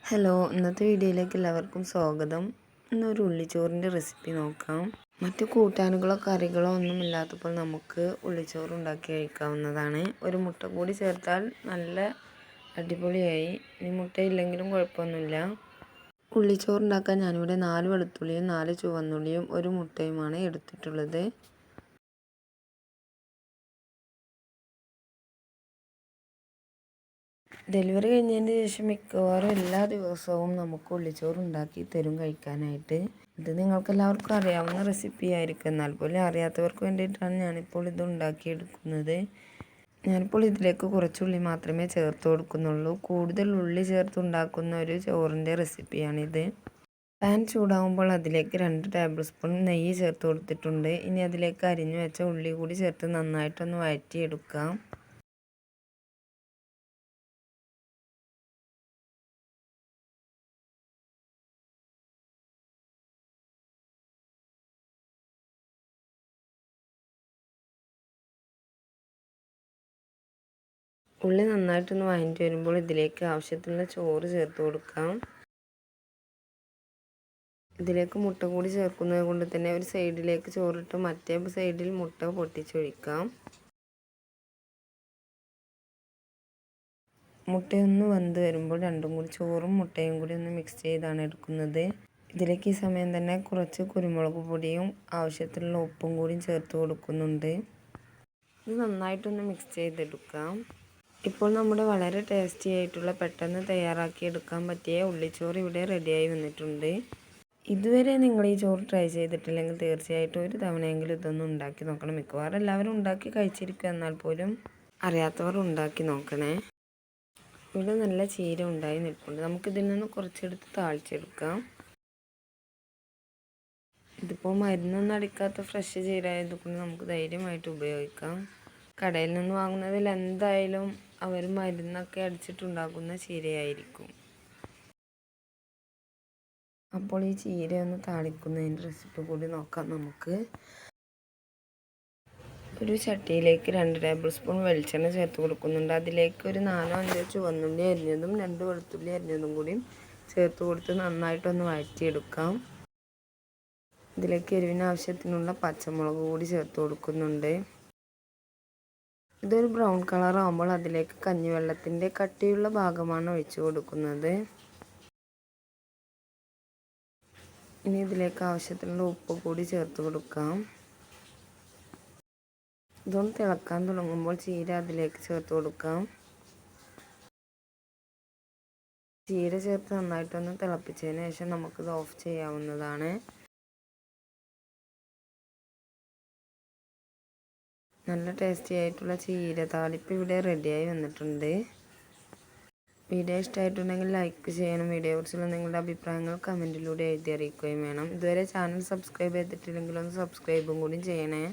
Hello, ഇന്നത്തെ വീഡിയോയിലേക്ക് എല്ലാവർക്കും സ്വാഗതം. ഇന്നൊരു ഉള്ളിച്ചോറിൻ്റെ റെസിപ്പി നോക്കാം. മറ്റു കൂട്ടാനുകളോ കറികളോ ഒന്നും ഇല്ലാത്തപ്പോൾ നമുക്ക് ഉള്ളിച്ചോറ് ഉണ്ടാക്കി കഴിക്കാവുന്നതാണ്. ഒരു മുട്ട കൂടി ചേർത്താൽ നല്ല അടിപൊളിയായി. ഇനി മുട്ടയില്ലെങ്കിലും കുഴപ്പമൊന്നുമില്ല. ഉള്ളിച്ചോറ് ഉണ്ടാക്കാൻ ഞാനിവിടെ 4 വെളുത്തുള്ളിയും 4 ചുവന്നുള്ളിയും 1 മുട്ടയുമാണ് എടുത്തിട്ടുള്ളത്. ഡെലിവറി കഴിഞ്ഞതിന് ശേഷം മിക്കവാറും എല്ലാ ദിവസവും നമുക്ക് ഉള്ളിച്ചോറ് ഉണ്ടാക്കി തരും കഴിക്കാനായിട്ട്. ഇത് നിങ്ങൾക്ക് എല്ലാവർക്കും അറിയാവുന്ന റെസിപ്പി ആയിരിക്കും, എന്നാൽ പോലും അറിയാത്തവർക്ക് വേണ്ടിയിട്ടാണ് ഞാനിപ്പോൾ ഇത് ഉണ്ടാക്കിയെടുക്കുന്നത്. ഞാനിപ്പോൾ ഇതിലേക്ക് കുറച്ച് ഉള്ളി മാത്രമേ ചേർത്ത് കൊടുക്കുന്നുള്ളൂ. കൂടുതൽ ഉള്ളി ചേർത്ത് ഉണ്ടാക്കുന്ന ഒരു ചോറിൻ്റെ റെസിപ്പിയാണിത്. പാൻ ചൂടാകുമ്പോൾ അതിലേക്ക് 2 ടേബിൾ സ്പൂൺ നെയ്യ് ചേർത്ത് കൊടുത്തിട്ടുണ്ട്. ഇനി അതിലേക്ക് അരിഞ്ഞു വെച്ച ഉള്ളി കൂടി ചേർത്ത് നന്നായിട്ടൊന്ന് വഴറ്റിയെടുക്കാം. ഉള്ളി നന്നായിട്ടൊന്ന് വഴറ്റി വരുമ്പോൾ ഇതിലേക്ക് ആവശ്യത്തിനുള്ള ചോറ് ചേർത്ത് കൊടുക്കാം. ഇതിലേക്ക് മുട്ട കൂടി ചേർക്കുന്നത് കൊണ്ട് തന്നെ ഒരു സൈഡിലേക്ക് ചോറിട്ട് മറ്റേ സൈഡിൽ മുട്ട പൊട്ടിച്ചൊഴിക്കാം. മുട്ടയൊന്ന് വെന്ത് വരുമ്പോൾ രണ്ടും കൂടി ചോറും മുട്ടയും കൂടി ഒന്ന് മിക്സ് ചെയ്താണ് എടുക്കുന്നത്. ഇതിലേക്ക് ഈ സമയം തന്നെ കുറച്ച് കുരുമുളക് പൊടിയും ആവശ്യത്തിനുള്ള ഉപ്പും കൂടി ചേർത്ത് കൊടുക്കുന്നുണ്ട്. ഇത് നന്നായിട്ടൊന്ന് മിക്സ് ചെയ്തെടുക്കാം. ഇപ്പോൾ നമ്മുടെ വളരെ ടേസ്റ്റി ആയിട്ടുള്ള പെട്ടെന്ന് തയ്യാറാക്കി എടുക്കാൻ പറ്റിയ ഉള്ളിച്ചോറ് ഇവിടെ റെഡിയായി വന്നിട്ടുണ്ട്. ഇതുവരെ നിങ്ങൾ ഈ ചോറ് ട്രൈ ചെയ്തിട്ടില്ലെങ്കിൽ തീർച്ചയായിട്ടും ഒരു തവണയെങ്കിലും ഇതൊന്നും ഉണ്ടാക്കി നോക്കണം. മിക്കവാറും എല്ലാവരും ഉണ്ടാക്കി കഴിച്ചിരിക്കും, എന്നാൽ പോലും അറിയാത്തവർ ഉണ്ടാക്കി നോക്കണേ. ഇവിടെ നല്ല ചീര ഉണ്ടായി നിൽപ്പുണ്ട്. നമുക്കിതിൽ നിന്ന് കുറച്ചെടുത്ത് താളിച്ചെടുക്കാം. ഇതിപ്പോൾ മരുന്നൊന്നും അടിക്കാത്ത ഫ്രഷ് ചീര ആയതുകൊണ്ട് നമുക്ക് ധൈര്യമായിട്ട് ഉപയോഗിക്കാം. കടയിൽ നിന്ന് വാങ്ങുന്നതിൽ എന്തായാലും അവർ മരുന്നൊക്കെ അടിച്ചിട്ടുണ്ടാക്കുന്ന ചീരയായിരിക്കും. അപ്പോൾ ഈ ചീര ഒന്ന് താളിക്കുന്നതിൻ്റെ റെസിപ്പി കൂടി നോക്കാം നമുക്ക്. ഒരു ചട്ടിയിലേക്ക് 2 ടേബിൾ സ്പൂൺ വെളിച്ചെണ്ണ ചേർത്ത് കൊടുക്കുന്നുണ്ട്. അതിലേക്ക് ഒരു 4-5 ചുവന്നുള്ളി അരിഞ്ഞതും 2 വെളുത്തുള്ളി അരിഞ്ഞതും കൂടി ചേർത്ത് കൊടുത്ത് നന്നായിട്ടൊന്ന് വഴറ്റിയെടുക്കാം. ഇതിലേക്ക് എരിവിന് ആവശ്യത്തിനുള്ള പച്ചമുളക് കൂടി ചേർത്ത് കൊടുക്കുന്നുണ്ട്. ഇതൊരു ബ്രൗൺ കളർ ആകുമ്പോൾ അതിലേക്ക് കഞ്ഞിവെള്ളത്തിൻ്റെ കട്ടിയുള്ള ഭാഗമാണ് ഒഴിച്ചു കൊടുക്കുന്നത്. ഇനി ഇതിലേക്ക് ആവശ്യത്തിനുള്ള ഉപ്പ് കൂടി ചേർത്ത് കൊടുക്കാം. ഇതൊന്ന് തിളക്കാൻ തുടങ്ങുമ്പോൾ ചീര അതിലേക്ക് ചേർത്ത് കൊടുക്കാം. ചീര ചേർത്ത് നന്നായിട്ടൊന്ന് തിളപ്പിച്ചതിന് ശേഷം നമുക്കിത് ഓഫ് ചെയ്യാവുന്നതാണ്. നല്ല ടേസ്റ്റി ആയിട്ടുള്ള ചീര താളിപ്പ് ഇവിടെ റെഡിയായി വന്നിട്ടുണ്ട്. വീഡിയോ ഇഷ്ടമായിട്ടുണ്ടെങ്കിൽ ലൈക്ക് ചെയ്യണം. വീഡിയോയെക്കുറിച്ചുള്ള നിങ്ങളുടെ അഭിപ്രായങ്ങൾ കമൻറ്റിലൂടെ എഴുതി അറിയിക്കുകയും വേണം. ഇതുവരെ ചാനൽ സബ്സ്ക്രൈബ് ചെയ്തിട്ടില്ലെങ്കിൽ ഒന്ന് സബ്സ്ക്രൈബും കൂടി ചെയ്യണേ.